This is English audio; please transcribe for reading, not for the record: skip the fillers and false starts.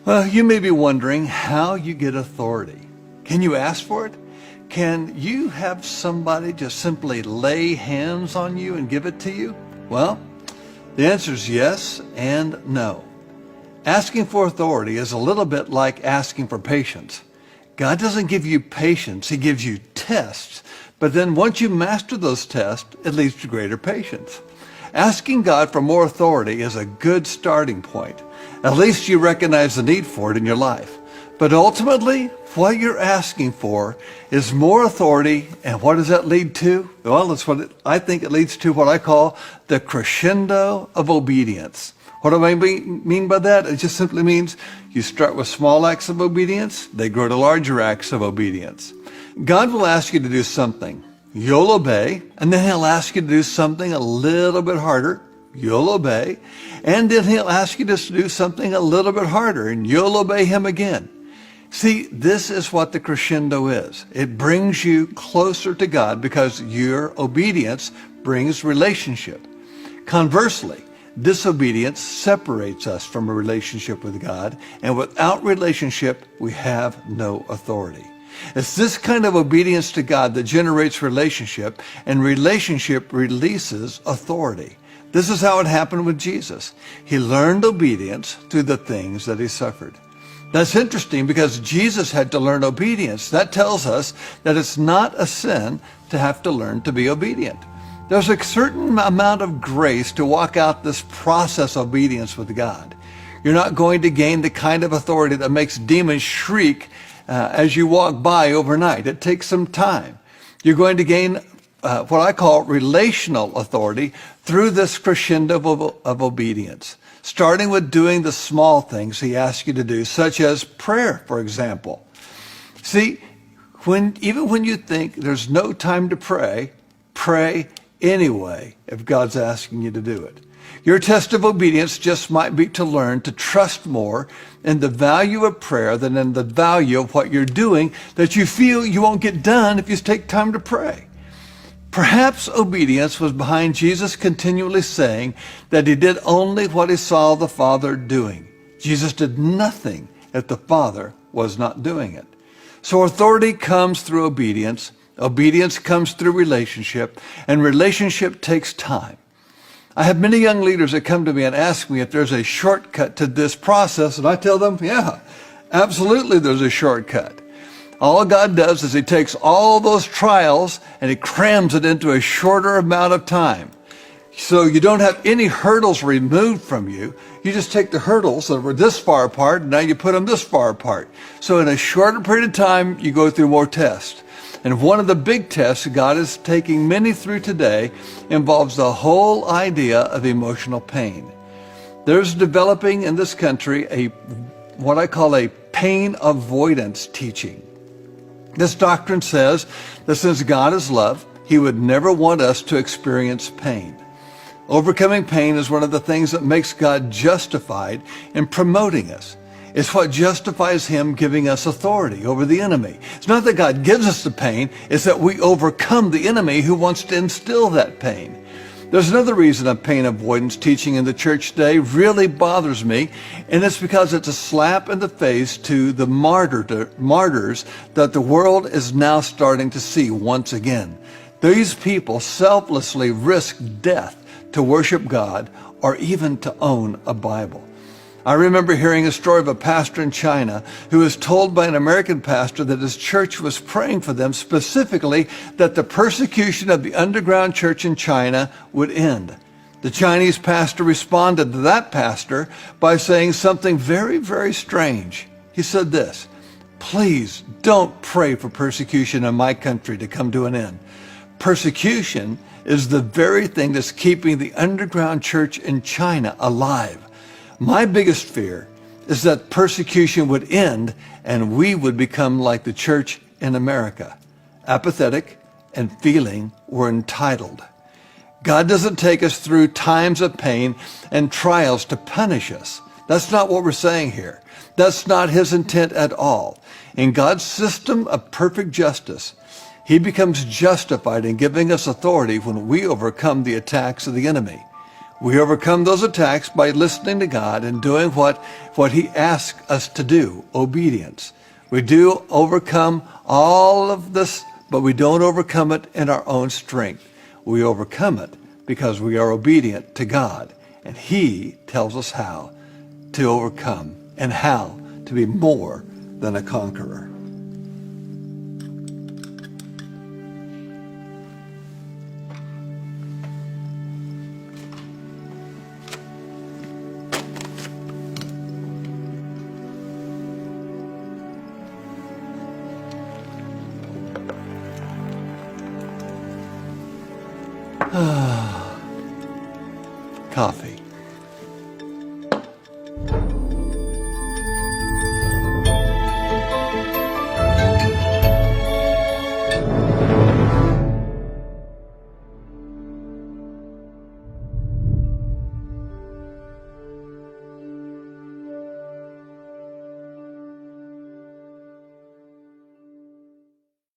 Well, you may be wondering how you get authority. Can you ask for it? Can you have somebody just simply lay hands on you and give it to you? Well, the answer is yes and no. Asking for authority is a little bit like asking for patience. God doesn't give you patience, he gives you tests. But then once you master those tests, it leads to greater patience. Asking God for more authority is a good starting point. At least you recognize the need for it in your life. But ultimately, what you're asking for is more authority, and what does that lead to? Well, I think it leads to what I call the crescendo of obedience. What do I mean by that? It just simply means you start with small acts of obedience, they grow to larger acts of obedience. God will ask you to do something. You'll obey, and then he'll ask you to do something a little bit harder. You'll obey, and then he'll ask you to do something a little bit harder, and you'll obey him again. See, this is what the crescendo is. It brings you closer to God because your obedience brings relationship. Conversely, disobedience separates us from a relationship with God, and without relationship, we have no authority. It's this kind of obedience to God that generates relationship, and relationship releases authority. This is how it happened with Jesus. He learned obedience through the things that he suffered. That's interesting because Jesus had to learn obedience. That tells us that it's not a sin to have to learn to be obedient. There's a certain amount of grace to walk out this process of obedience with God. You're not going to gain the kind of authority that makes demons shriek as you walk by overnight. It takes some time. You're going to gain what I call relational authority through this crescendo of obedience, starting with doing the small things he asks you to do, such as prayer, for example. See, even when you think there's no time to pray, pray anyway if God's asking you to do it. Your test of obedience just might be to learn to trust more in the value of prayer than in the value of what you're doing that you feel you won't get done if you take time to pray. Perhaps obedience was behind Jesus continually saying that he did only what he saw the Father doing. Jesus did nothing if the Father was not doing it. So authority comes through obedience. Obedience comes through relationship, and relationship takes time. I have many young leaders that come to me and ask me if there's a shortcut to this process, and I tell them, yeah, absolutely there's a shortcut. All God does is he takes all those trials and he crams it into a shorter amount of time. So you don't have any hurdles removed from you. You just take the hurdles that were this far apart, and now you put them this far apart. So in a shorter period of time, you go through more tests. And one of the big tests God is taking many through today involves the whole idea of emotional pain. There's developing in this country what I call a pain avoidance teaching. This doctrine says that since God is love, he would never want us to experience pain. Overcoming pain is one of the things that makes God justified in promoting us. It's what justifies him giving us authority over the enemy. It's not that God gives us the pain, it's that we overcome the enemy who wants to instill that pain. There's another reason a pain avoidance teaching in the church today really bothers me, and it's because it's a slap in the face to the martyrs that the world is now starting to see once again. These people selflessly risk death to worship God or even to own a Bible. I remember hearing a story of a pastor in China who was told by an American pastor that his church was praying for them, specifically that the persecution of the underground church in China would end. The Chinese pastor responded to that pastor by saying something very, very strange. He said this, "Please don't pray for persecution in my country to come to an end. Persecution is the very thing that's keeping the underground church in China alive. My biggest fear is that persecution would end and we would become like the church in America, apathetic and feeling we're entitled." God doesn't take us through times of pain and trials to punish us. That's not what we're saying here. That's not his intent at all. In God's system of perfect justice, he becomes justified in giving us authority when we overcome the attacks of the enemy. We overcome those attacks by listening to God and doing what he asks us to do, obedience. We do overcome all of this, but we don't overcome it in our own strength. We overcome it because we are obedient to God, and he tells us how to overcome and how to be more than a conqueror. Coffee.